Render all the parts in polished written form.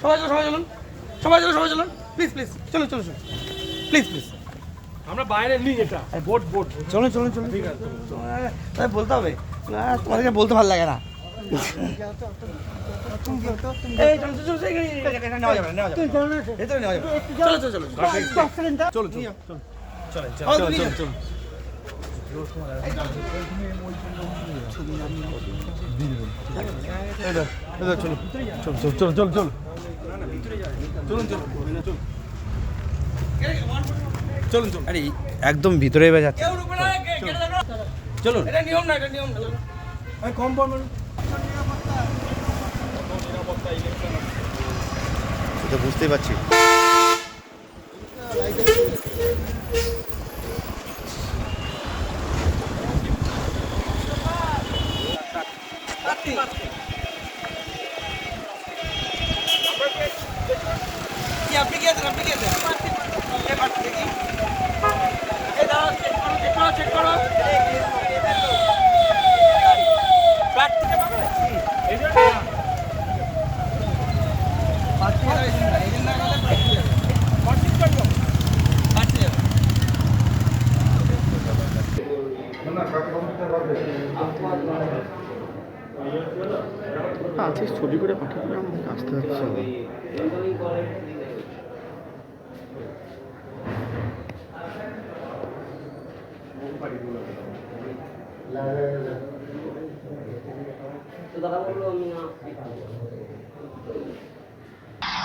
সবাই চলুন, সবাই চলুন, সবাই চলুন, সবাই চলুন, প্লিজ প্লিজ চলুন চলুন চলুন, প্লিজ প্লিজ। আমরা বাইরে নিই, এটা বোট বোট চলুন চলুন চলুন, ঠিক আছে। তাই বলতে হবে না, তোমাদেরকে বলতে ভালো লাগে না। এই চলুন চলুন, এখানে নেওয়া যাবে না, নেওয়া যাবে না, ভেতরে নেওয়া যাবে না। চলো চলো চলো চলো চলো চলেন চলেন চলেন। আরে একদম ভিতরে যাচ্ছে, চলুন। এটা নিয়ম না, এটা নিয়ম না। কম পড়বেন। সেটা বুঝতেই পারছি। আপনি কি আছেন, আপনি কি আছেন? দেখি এই দাও, চেক করো চেক করো চেক করো। আচ্ছা, ছবি করে পাঠালে আমাকে আসতে হচ্ছে।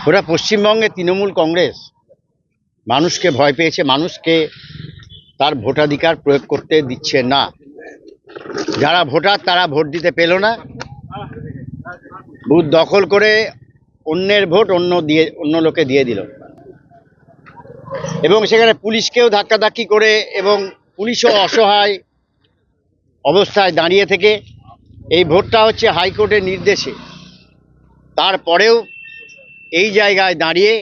ওরা পশ্চিমবঙ্গে তৃণমূল কংগ্রেস মানুষকে ভয় পেয়েছে, মানুষকে তার ভোটাধিকার প্রয়োগ করতে দিচ্ছে না। যারা ভোটার তারা ভোট দিতে পেল না, বুথ দখল করে অন্যের ভোট অন্য লোকে দিয়ে দিল, এবং সেখানে পুলিশকেও ধাক্কাধাক্কি করে, এবং পুলিশও অসহায় অবস্থায় দাঁড়িয়ে থেকে এই ভোটটা হচ্ছে হাইকোর্টের নির্দেশে, তারপরেও এই জায়গায় দাঁড়িয়ে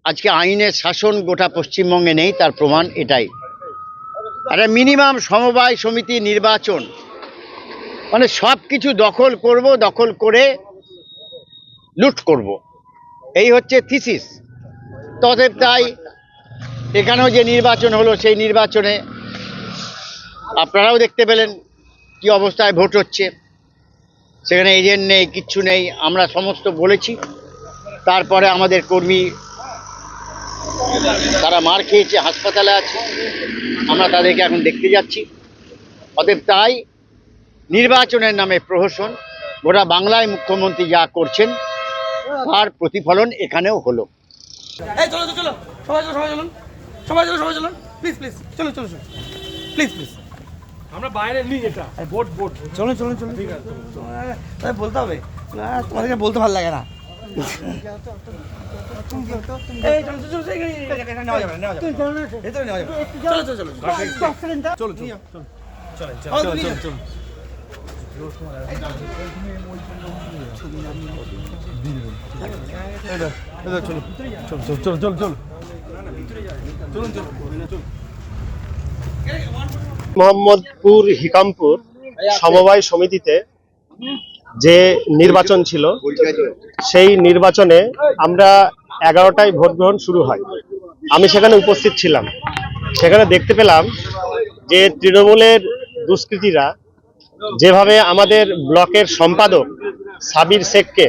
আজকে আইনের শাসন গোটা পশ্চিমবঙ্গে নেই, তার প্রমাণ এটাই। একটা মিনিমাম সমবায় সমিতি নির্বাচন মানে সব কিছু দখল করব, দখল করে লুট করব, এই হচ্ছে থিসিস। তবে তাই এখানেও যে নির্বাচন হলো, সেই নির্বাচনে আপনারাও দেখতে পেলেন কি অবস্থায় ভোট হচ্ছে। সেখানে এজেন্ট নেই, কিচ্ছু নেই। আমরা সমস্ত বলেছি, তারপরে আমাদের কর্মী তারা মার খেয়েছে, হাসপাতালে আছে, আমরা তাদেরকে এখন দেখতে যাচ্ছি। অতএব তাই নির্বাচনের নামে প্রহসন, গোটা বাংলায় মুখ্যমন্ত্রী যা করছেন তার প্রতিফলন এখানেও হলো। এই চলো চলো, সবাই চলুন, সবাই চলুন, সবাই চলুন, সবাই চলুন, প্লিজ প্লিজ চলুন চলুন, প্লিজ প্লিজ। আমরা বাইরে নিই, এটা বোট বোট চলুন চলুন চলুন, ঠিক আছে। তাই বলতে হবে না, তোমাদেরকে বলতে ভালো লাগে না। এই চলুন চলুন, এখানে নেওয়া যাবে না, নেওয়া যাবে না, ভেতরে নেওয়া যাবে না। চলো চলো চলো চলো চলো চলেন চলেন। মোহাম্মদপুর হিকামপুর সমবায় সমিতিতে যে নির্বাচন ছিল, সেই নির্বাচনে আমরা 11টায় ভোট গ্রহণ শুরু হয়। আমি সেখানে উপস্থিত ছিলাম। সেখানে দেখতে পেলাম যে তৃণমূলের দুষ্কৃতীরা যেভাবে আমাদের ব্লকের সম্পাদক সাবির শেখকে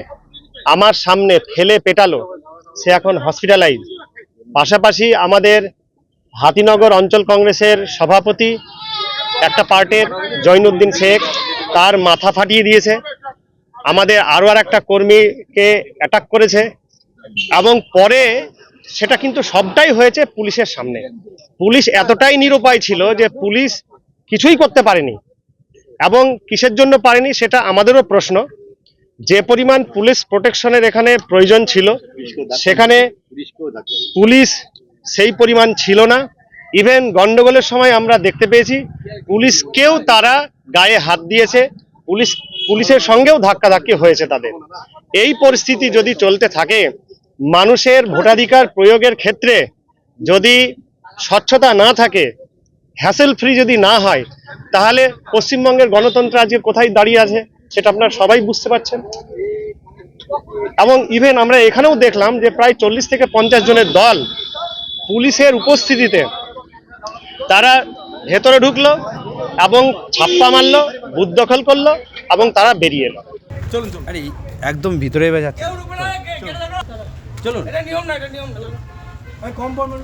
আমার সামনে ফেলে পেটালো, সে এখন হসপিটালাইজ। পাশাপাশি আমাদের হাতিনগর অঞ্চল কংগ্রেসের সভাপতি একটা পার্টির জৈনুদ্দিন শেখ, তার মাথা ফাটিয়ে দিয়েছে। আমাদের আরও একটা কর্মীকে অ্যাটাক করেছে, এবং পরে সেটা কিন্তু সবটাই হয়েছে পুলিশের সামনে। পুলিশ এতটাই নিরুপায় ছিল যে পুলিশ কিছুই করতে পারেনি, এবং কিসের জন্য পারেনি সেটা আমাদেরও প্রশ্ন। যে পরিমাণ পুলিশ প্রোটেকশনের এখানে প্রয়োজন ছিল, সেখানে পুলিশ সেই পরিমাণ ছিল না। ইভেন গন্ডগোলের সময় আমরা দেখতে পেয়েছি পুলিশকেও তারা গায়ে হাত দিয়েছে, পুলিশের সঙ্গেও ধাক্কাধাক্কি হয়েছে তাদের। এই পরিস্থিতি যদি চলতে থাকে, মানুষের ভোটাধিকার প্রয়োগের ক্ষেত্রে যদি স্বচ্ছতা না থাকে, হ্যাসেল ফ্রি যদি না হয়, তাহলে পশ্চিমবঙ্গের গণতন্ত্র আজকে কোথায় দাঁড়িয়ে আছে সেটা আপনারা সবাই বুঝতে পারছেন। এবং ইভেন আমরা এখানেও দেখলাম যে প্রায় 40 থেকে 50 জনের দল পুলিশের উপস্থিতিতে তারা ভেতরে ঢুকলো এবং ছাপ্পা মারলো, বুথ দখল করলো এবং তারা বেরিয়ে এলো। চলুন চলুন। আরে একদম ভিতরে যাচ্ছে। কেউ ঢুকবে না, গেটে দাও। চলুন। এটা নিয়ম না, এটা নিয়ম না। কম পড়বে।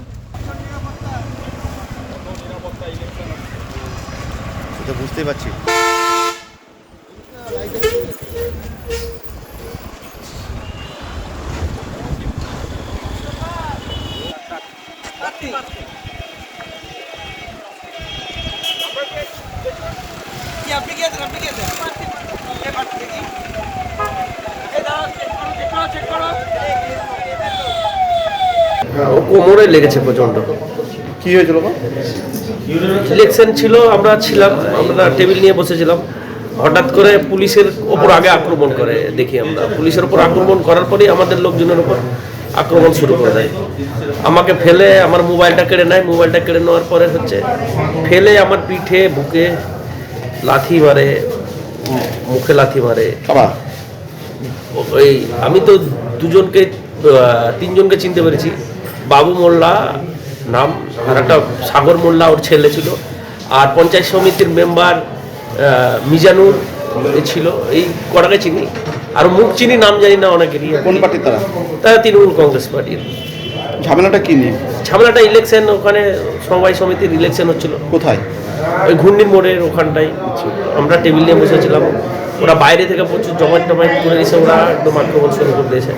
সেটা বুঝতেই পারছি। কি আপনি কি আছেন? আপনি কি আছেন? এই পাশে দেখি। এই দাও, চেক করো। ও কোমরে লেগেছে প্রচন্ড। কি হয়েছিল গো? ইলেকশন ছিল, আমরা টেবিল নিয়ে বসেছিলাম, হঠাৎ করে পুলিশের ওপর আগে আক্রমণ করে দেখি আমরা। পুলিশের ওপর আক্রমণ করার পরেই আমাদের লোকজনের উপর আক্রমণ শুরু করে দেয়। আমাকে ফেলে আমার মোবাইলটা কেড়ে নেয়। মোবাইলটা কেড়ে নেওয়ার পরে ফেলে আমার পিঠে বুকে লাথি মারে, মুখে লাথি মারে। ওই আমি তো তিনজনকে চিনতে পেরেছি। বাবু মোল্লা নাম, আর একটা সাগর মোল্লা ওর ছেলে ছিল, আর পঞ্চায়েত সমিতির মেম্বার মিজানুর ছিল। এই কটাকে চিনি, আর মুখ চিনি, নাম জানি না অনেকেরই। কোন পার্টির তারা? তারা তৃণমূল কংগ্রেস পার্টির। ঝামেলাটা কি নিয়ে? ঝামেলাটা ইলেকশন, ওখানে সমবায় সমিতির ইলেকশন হচ্ছিল। কোথায়? ওই ঘূর্ণির মোড়ের ওখানটায়। আমরা টেবিল নিয়ে বসেছিলাম, ওরা বাইরে থেকে প্রচুর জমায়েত করে এসে ওরা একদম আক্রমণ শুরু করে দিয়েছে।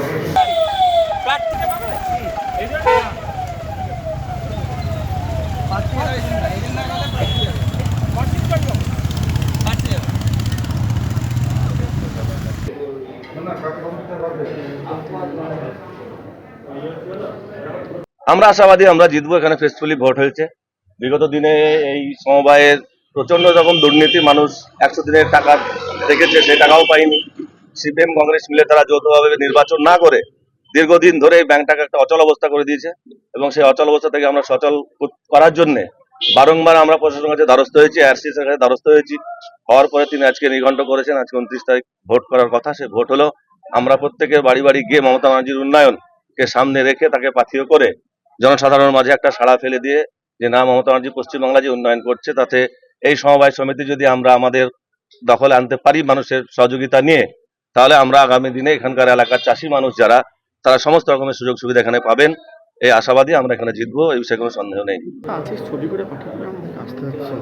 আমরা আশাবাদী আমরা জিতবো। এখানে ফেসফুলি ভোট হয়েছে। বিগত দিনে এই সমবায়ের প্রচন্ড রকম দুর্নীতি, মানুষ 100 দিনের টাকা রেখেছে, সেই টাকাও পায়নি। সিপিএম কংগ্রেস মিলে তারা যৌথভাবে নির্বাচন না করে দীর্ঘদিন ধরে এই ব্যাংকটাকে একটা অচল অবস্থা করে দিয়েছে, এবং সেই অচল অবস্থা থেকে আমরা সচল করার জন্য বারংবার আমরা প্রশাসনের কাছে দ্বারস্থ হয়েছি, আরসিএস এর কাছে দ্বারস্থ হয়েছি। হওয়ার পরে তিনি আজকে নির্ঘণ্ট করেছেন। আজকে 29 তারিখ ভোট করার কথা, সে ভোট হলো। আমরা প্রত্যেকের বাড়ি বাড়ি গিয়ে মমতা ব্যানার্জির উন্নয়নকে সামনে রেখে তাকে পাথেয় করে জনসাধারণের মাঝে একটা সাড়া ফেলে দিয়ে যে না, মমতা ব্যানার্জি পশ্চিমবাংলা যে উন্নয়ন করছে, তাতে এই সমবায় সমিতি যদি আমরা আমাদের দখলে আনতে পারি মানুষের সহযোগিতা নিয়ে, তাহলে আমরা আগামী দিনে এখানকার এলাকার চাষি মানুষ যারা, তারা সমস্ত রকমের সুযোগ সুবিধা এখানে পাবেন। এই আশাবাদী আমরা এখানে জিতবো, এই বিষয়ে কোনো সন্দেহ নেই। আজকে ছবি করে পাঠালে আমার আসতে হচ্ছে।